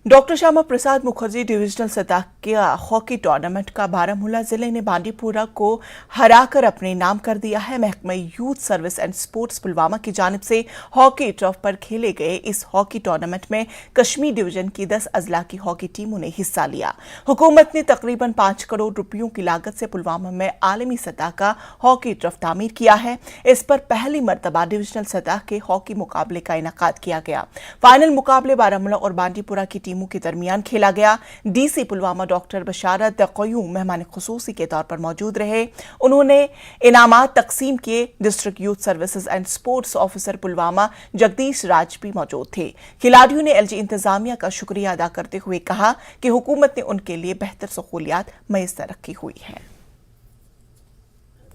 Doctor Shyama Prasad Mukherjee divisional सतह के hockey tournament का बारामूला जिले ने बांडीपुरा को हराकर अपने नाम कर दिया है। महकमा youth service and sports Pulwama की जानिब से हॉकी टर्फ पर खेले गए इस हॉकी टूर्नामेंट में कश्मीर डिवीजन की 10 अजला की हॉकी टीमों ने हिस्सा लिया। हुकूमत ने तकरीबन 5 करोड़ रुपयों की लागत से पुलवामा में आलमी सतह का हॉकी टर्फ तामीर किया है। इस पर पहली मरतबा डिविजनल सतह के हॉकी मुकाबले का इनेकाद किया गया। फाइनल मुकाबले बारामूला और बांडीपुरा की टीमों के दरमियान खेला गया। डीसी पुलवामा डॉक्टर बशारत क़य्यूम मेहमान खुसूसी के तौर पर मौजूद रहे। उन्होंने इनामात तकसीम किए। District youth services and sports officer Pulwama Jagdish Raj भी मौजूद थे। खिलाड़ियों ने एलजी इंतजामिया का शुक्रिया अदा करते हुए कहा कि हुकूमत ने उनके लिए बेहतर सहूलियात मैसर रखी हुई है।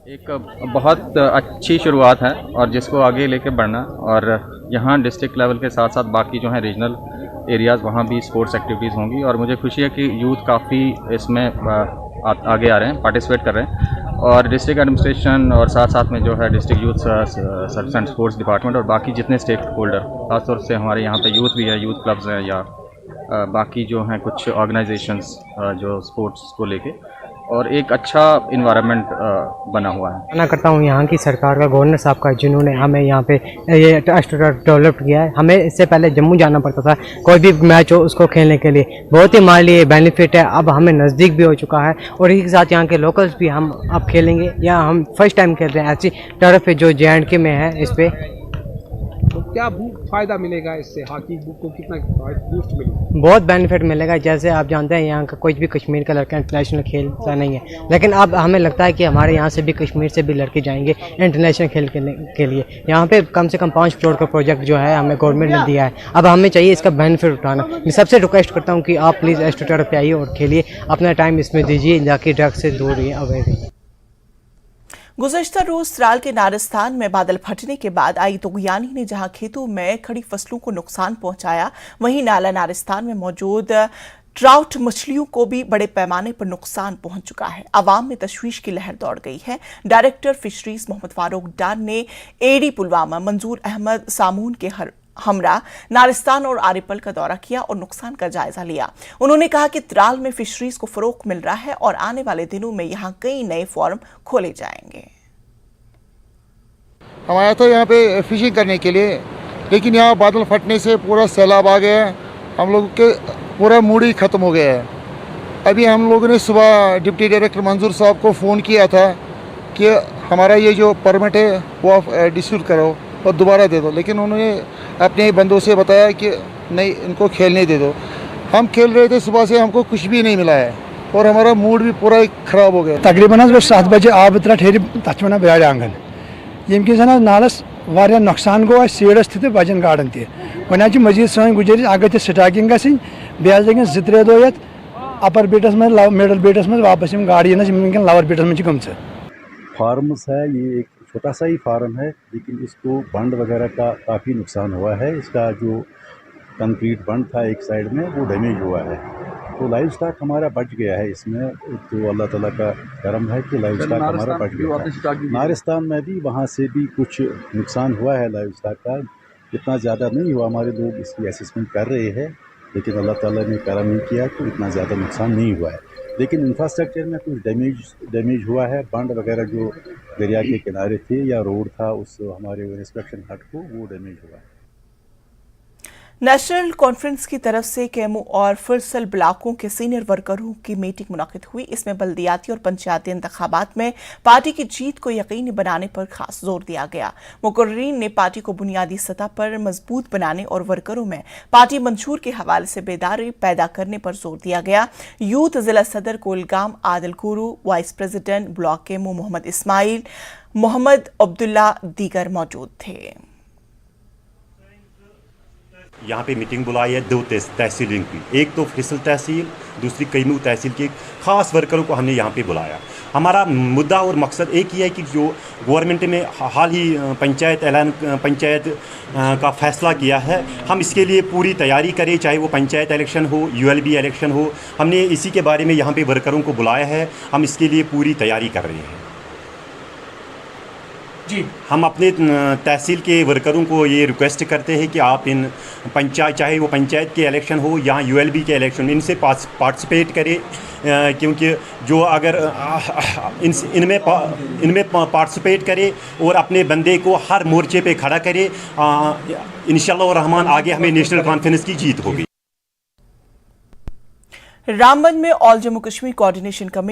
एक बहुत अच्छी शुरुआत है और जिसको आगे लेके बढ़ना, और यहाँ डिस्ट्रिक्ट लेवल के साथ साथ बाकी जो हैं रीजनल एरियाज़ वहाँ भी स्पोर्ट्स एक्टिविटीज़ होंगी। और मुझे खुशी है कि यूथ काफ़ी इसमें आगे आ रहे हैं, पार्टिसिपेट कर रहे हैं। और डिस्ट्रिक्ट एडमिनिस्ट्रेशन और साथ साथ में जो है district youth service and sports department और बाकी जितने स्टेक होल्डर, खासतौर से हमारे यहाँ पे यूथ भी है, यूथ क्लब्स हैं या बाकी जो हैं कुछ ऑर्गेनाइजेशंस जो स्पोर्ट्स को लेके, और एक अच्छा इन्वायरमेंट बना हुआ है। मैं करता हूँ यहाँ की सरकार का, गवर्नर साहब का, जिन्होंने हमें यहाँ पे ये डेवलप किया है। हमें इससे पहले जम्मू जाना पड़ता था कोई भी मैच हो उसको खेलने के लिए। बहुत ही हमारे लिए बेनिफिट है। अब हमें नज़दीक भी हो चुका है और इसी के साथ यहाँ के लोकल्स भी हम अब खेलेंगे। या हम फर्स्ट टाइम खेल रहे हैं ऐसी टर्फ पे जो JNK में है। इस पर तो क्या फ़ायदा मिलेगा इससे? हॉकी को कितना बूस्ट मिलेगा? बहुत बेनिफिट मिलेगा। जैसे आप जानते हैं यहाँ का कोई भी कश्मीर का लड़का इंटरनेशनल खेलता नहीं है, लेकिन अब हमें लगता है कि हमारे यहाँ से भी कश्मीर से भी लड़के जाएंगे इंटरनेशनल खेल के लिए। यहाँ पे कम से कम 5 करोड़ का प्रोजेक्ट जो है हमें गवर्नमेंट ने दिया है। अब हमें चाहिए इसका बेनिफिट उठाना। मैं सबसे रिक्वेस्ट करता हूँ कि आप प्लीज़ एस्ट्रोटर्फ पे आइए और खेलिए, अपना टाइम इसमें दीजिए, जाके ड्रग्स से दूर रहिए, अवेयर रहिए। गुज़श्ता रोज त्राल के नारिस्तान में बादल फटने के बाद आई तुग़यानी ने जहां खेतों में खड़ी फसलों को नुकसान पहुंचाया, वहीं नाला नारिस्तान में मौजूद ट्राउट मछलियों को भी बड़े पैमाने पर नुकसान पहुंच चुका है। अवाम में तशवीश की लहर दौड़ गई है। डायरेक्टर फिशरीज मोहम्मद फारूक डार ने एडी पुलवामा मंजूर अहमद सामून के हमरा नारिस्तान और आरिपल का दौरा किया और नुकसान का जायजा लिया। उन्होंने कहा कि त्राल में फिशरीज को फरोग मिल रहा है और आने वाले दिनों में यहां कई नए फार्म खोले जाएंगे। हम आया था यहाँ पे फिशिंग करने के लिए, लेकिन यहाँ बादल फटने से पूरा सैलाब आ गया है। हम लोग के पूरा मूड ही ख़त्म हो गया है। अभी हम लोगों ने सुबह डिप्टी डायरेक्टर मंजूर साहब को फ़ोन किया था कि हमारा ये जो परमिट है वो आप डिस्प्यूट करो और दोबारा दे दो, लेकिन उन्होंने अपने बंदों से बताया कि नहीं, इनको खेलने दे दो। हम खेल रहे थे सुबह से, हमको कुछ भी नहीं मिला है और हमारा मूड भी पूरा ख़राब हो गया। तकरीबन 7 बजे आब टेर तथ वन ब्याड़ आंगन यम कि नालस वारिया नुकसान गो सीडस थे बजन गाड़न तह मजीद सन गुजारिश अगर स्टाकिंग गई लगे 2-3 दह अपर बीटस में मिडल बीटस में वापस गाड़ वन लवर बीटस में गम। फार्म्स है, ये एक छोटा सा ही फार्म है, लेकिन इसको बंड वगैरह का काफ़ी नुकसान हुआ है। इसका जो कंक्रीट बंड था एक साइड में वो डैमेज हुआ है, तो लाइव स्टॉक हमारा बच गया है। इसमें तो अल्लाह ताला का करम है कि लाइव स्टॉक हमारा बच गया है। नारिस्तान में भी वहाँ से भी कुछ नुकसान हुआ है लाइव स्टॉक का, इतना ज़्यादा नहीं हुआ। हमारे लोग इसकी असेसमेंट कर रहे हैं, लेकिन अल्लाह ताला ने करम नहीं किया तो इतना ज़्यादा नुकसान नहीं हुआ है। लेकिन इंफ्रास्ट्रक्चर में कुछ डैमेज हुआ है। बंड वगैरह जो दरिया के किनारे थे या रोड था उस हमारे इंस्पेक्शन हट को वो डैमेज हुआ है। नेशनल कॉन्फ्रेंस की तरफ से केमू और फुरसल ब्लॉकों के सीनियर वर्करों की मीटिंग मुनक्किद हुई। इसमें बल्दियाती और पंचायती इंतखाबात में पार्टी की जीत को यकीनी बनाने पर खास जोर दिया गया। मुकर्रीन ने पार्टी को बुनियादी सतह पर मजबूत बनाने और वर्करों में पार्टी मंशूर के हवाले से बेदारी पैदा करने पर जोर दिया गया। यूथ जिला सदर Kulgam Adil Guru, vice president block Qaimoh Mohammad Ismail, Mohammad Abdullah दीगर मौजूद थे। यहाँ पे मीटिंग बुलाई है 2 तहसीलों की, एक तो फैसल तहसील, दूसरी कैमू तहसील के ख़ास वर्करों को हमने यहाँ पे बुलाया। हमारा मुद्दा और मकसद एक ही है कि जो गवर्नमेंट ने हाल ही पंचायत का फैसला किया है, हम इसके लिए पूरी तैयारी करें, चाहे वो पंचायत इलेक्शन हो, ULB इलेक्शन हो। हमने इसी के बारे में यहाँ पे वर्करों को बुलाया है, हम इसके लिए पूरी तैयारी कर रहे हैं। जी हम अपने तहसील के वर्करों को ये रिक्वेस्ट करते हैं कि आप इन पंचायत, चाहे वो पंचायत के इलेक्शन हो या यूएलबी के इलेक्शन, इनसे पार्टिसिपेट करें, क्योंकि जो अगर इनमें पार्टिसिपेट करे और अपने बंदे को हर मोर्चे पे खड़ा करे, इंशाल्लाह रहमान आगे हमें नेशनल कॉन्फ्रेंस की जीत होगी। रामबन में all Jammu Kashmir coordination committee